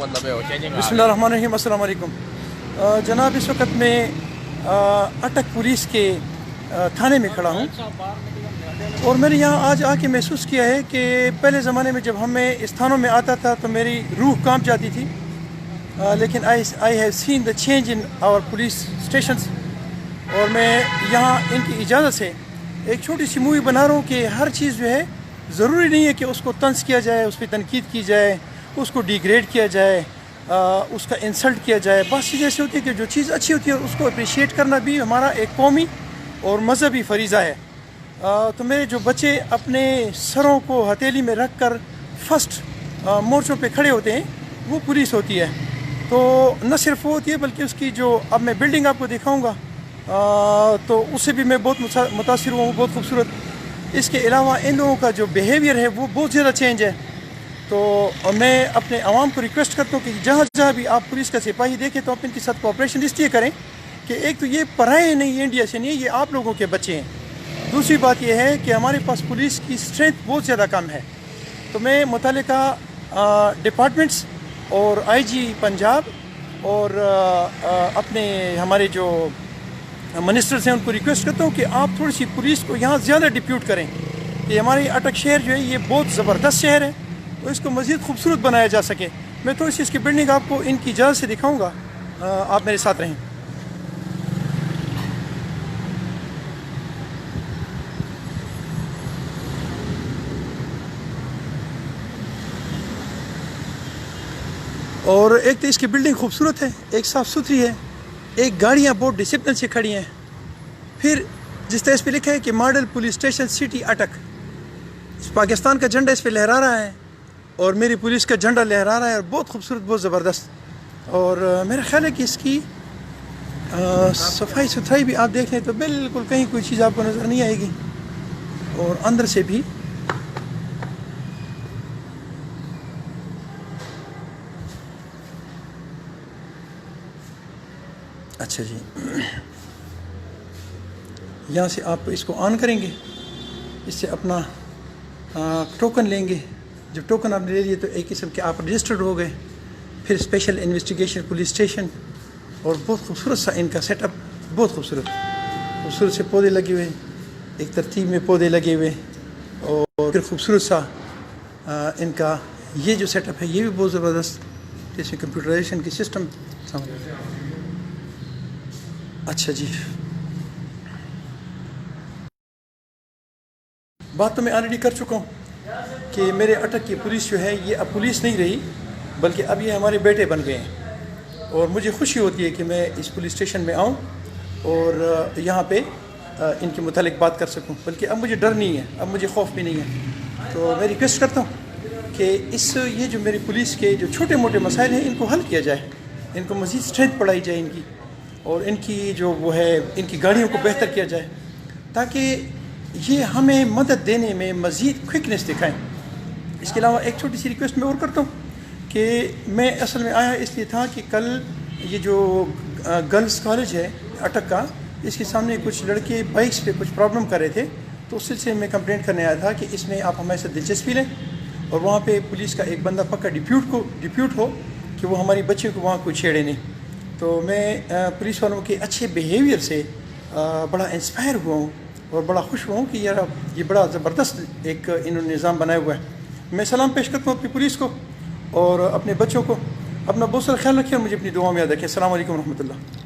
مطلب ہے چینجنگ؟ بسم اللہ الرحمن الرحیم، السلام علیکم جناب۔ اس وقت میں اٹک پولیس کے تھانے میں کھڑا ہوں، اور میں نے یہاں آج آ کے محسوس کیا ہے کہ پہلے زمانے میں جب ہمیں اس تھانوں میں آتا تھا تو میری روح کانپ جاتی تھی، لیکن I have seen the change in our police stations, اور میں یہاں ان کی اجازت سے ایک چھوٹی سی مووی بنا رہا ہوں کہ ہر چیز جو ہے ضروری نہیں ہے کہ اس کو طنز کیا جائے، اس پہ تنقید کی جائے، اس کو ڈیگریڈ کیا جائے، اس کا انسلٹ کیا جائے۔ بس چیز ایسی ہوتی ہے کہ جو چیز اچھی ہوتی ہے اس کو اپریشیٹ کرنا بھی ہمارا ایک قومی اور مذہبی فریضہ ہے۔ تو میرے جو بچے اپنے سروں کو ہتھیلی میں رکھ کر فرسٹ مورچوں پہ کھڑے ہوتے ہیں وہ پولیس ہوتی ہے۔ تو نہ صرف وہ ہوتی ہے بلکہ اس کی جو اب میں بلڈنگ آپ کو دکھاؤں گا تو اس سے بھی میں بہت متاثر ہوا ہوں، بہت خوبصورت۔ اس کے علاوہ ان لوگوں کا جو بیہیویئر ہے وہ بہت زیادہ چینج ہے۔ تو میں اپنے عوام کو ریکویسٹ کرتا ہوں کہ جہاں جہاں بھی آپ پولیس کا سپاہی دیکھیں تو آپ ان کے ساتھ کوآپریشن اس لیے کریں کہ ایک تو یہ پرائے نہیں، انڈیا سے نہیں، یہ آپ لوگوں کے بچے ہیں۔ دوسری بات یہ ہے کہ ہمارے پاس پولیس کی اسٹرینتھ بہت زیادہ کم ہے۔ تو میں متعلقہ ڈپارٹمنٹس اور آئی جی پنجاب اور اپنے ہمارے جو منسٹرز ہیں ان کو ریکویسٹ کرتا ہوں کہ آپ تھوڑی سی پولیس کو یہاں زیادہ ڈپیوٹ کریں کہ ہماری اٹک شہر جو ہے یہ بہت زبردست شہر ہے، تو اس کو مزید خوبصورت بنایا جا سکے۔ میں تھوڑی سی اس کی بلڈنگ آپ کو ان کی اجازت سے دکھاؤں گا، آپ میرے ساتھ رہیں۔ اور ایک تو اس کی بلڈنگ خوبصورت ہے، ایک صاف ستھری ہے، ایک گاڑیاں بہت ڈسپلن سے کھڑی ہیں۔ پھر جس طرح اس پہ لکھا ہے کہ ماڈل پولیس اسٹیشن سٹی اٹک، پاکستان کا جھنڈا اس پہ لہرا رہا ہے اور میری پولیس کا جھنڈا لہرا رہا ہے، اور بہت خوبصورت، بہت زبردست۔ اور میرا خیال ہے کہ اس کی صفائی ستھرائی بھی آپ دیکھ لیں تو بالکل کہیں کوئی چیز آپ کو نظر نہیں آئے گی، اور اندر سے بھی اچھا جی۔ یہاں سے آپ اس کو آن کریں گے، اس سے اپنا ٹوکن لیں گے۔ جب ٹوکن آپ نے لے لیے تو ایک قسم کے آپ رجسٹرڈ ہو گئے۔ پھر اسپیشل انویسٹیگیشن پولیس اسٹیشن، اور بہت خوبصورت سا ان کا سیٹ اپ، بہت خوبصورت سے پودے لگے ہوئے، ایک ترتیب میں پودے لگے ہوئے، اور پھر خوبصورت سا ان کا یہ جو سیٹ اپ ہے یہ بھی بہت زبردست، اس میں کمپیوٹرائزیشن کی سسٹم۔ اچھا جی، بات تو میں آلریڈی کر چکا ہوں کہ میرے اٹک کی پولیس جو ہے یہ اب پولیس نہیں رہی، بلکہ اب یہ ہمارے بیٹے بن گئے ہیں، اور مجھے خوشی ہوتی ہے کہ میں اس پولیس اسٹیشن میں آؤں اور یہاں پہ ان کے متعلق بات کر سکوں، بلکہ اب مجھے ڈر نہیں ہے، اب مجھے خوف بھی نہیں ہے۔ تو میں ریکویسٹ کرتا ہوں کہ یہ جو میری پولیس کے جو چھوٹے موٹے مسائل ہیں ان کو حل کیا جائے، ان کو مزید اسٹرینتھ بڑھائی جائے ان کی، اور ان کی جو وہ ہے ان کی گاڑیوں کو بہتر کیا جائے، تاکہ یہ ہمیں مدد دینے میں مزید کوئکنیس دکھائیں۔ اس کے علاوہ ایک چھوٹی سی ریکویسٹ میں اور کرتا ہوں کہ میں اصل میں آیا اس لیے تھا کہ کل یہ جو گرلز کالج ہے اٹک کا، اس کے سامنے کچھ لڑکے بائکس پہ کچھ پرابلم کر رہے تھے، تو اس سلسلے میں کمپلینٹ کرنے آیا تھا کہ اس میں آپ ہمارے ساتھ دلچسپی لیں، اور وہاں پہ پولیس کا ایک بندہ پکا ڈپیوٹ ہو کہ وہ ہماری بچیوں کو وہاں کوئی چھیڑے نہیں۔ تو میں پولیس والوں کے اچھے بیہیویئر سے بڑا انسپائر ہوا ہوں اور بڑا خوش ہوا ہوں کہ یار یہ بڑا زبردست ایک انہوں نے نظام بنایا ہوا ہے۔ میں سلام پیش کرتا ہوں اپنی پولیس کو اور اپنے بچوں کو۔ اپنا بہت سارا خیال رکھیں اور مجھے اپنی دعاؤں میں یاد رکھیں۔ السلام علیکم ورحمۃ اللہ۔